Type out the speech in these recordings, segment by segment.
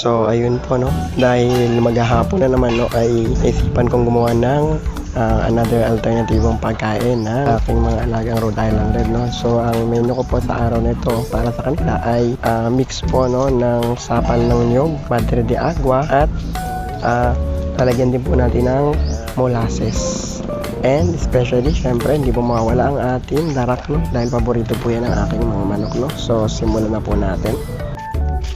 So ayun po no, dahil maghahapon na naman no, ay naisipan kong gumawa ng another alternatibong pagkain na aking mga alagang Rhode Islander no. So ang menu ko po sa araw nito para sa kanila ay mix po no ng sapal ng niyog, madre de agua at lalagyan din po natin ng molasses. And especially syempre hindi po mawawala ang ating darak no, dahil paborito po yan ng aking mga manok no. So simulan na po natin.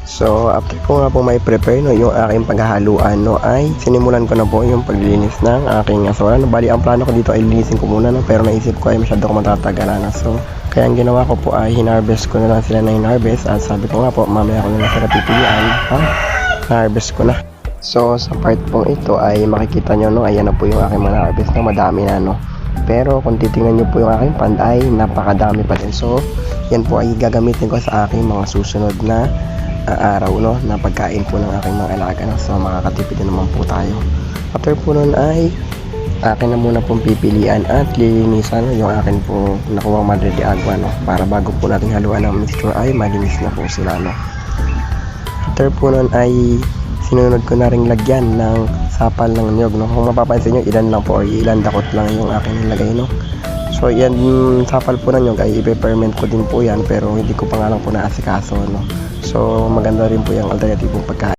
So after ko nga po may prepare no yung aking paghahaluan no, ay sinimulan ko na po yung paglilinis ng aking asoran. Bali ang plano ko dito ay linisin ko muna no, pero naisip ko ay masyado ko matatagalan na. So kaya ang ginawa ko po ay hinarvest ko na lang sila na hinarvest at sabi ko nga po mamaya ko na lang sila pipilian harvest ko na. So sa part pong ito ay makikita nyo no, ayan na po yung aking mga harvest na madami na no. Pero kung titingnan nyo po yung aking pond ay napakadami pa din. So yan po ay gagamitin ko sa aking mga susunod na araw no, na pagkain po ng aking mga alaga no. So makakatipid na naman po tayo. After po nun ay akin na muna pong pipilian at lilinisan no, yung akin po nakuha madre de agua no, para bago po natin haluan ng mixture ay malinis na po sila no. After po nun ay sinunod ko na rin lagyan ng sapal ng niyog no. Kung mapapansin nyo ilan lang po or ilan dakot lang yung akin nilagay no. So yan sapal po ng niyog ay ipe-ferment ko din po yan, pero hindi ko pa nga lang po naasikaso no. So maganda rin po yung alternatibong pagkain.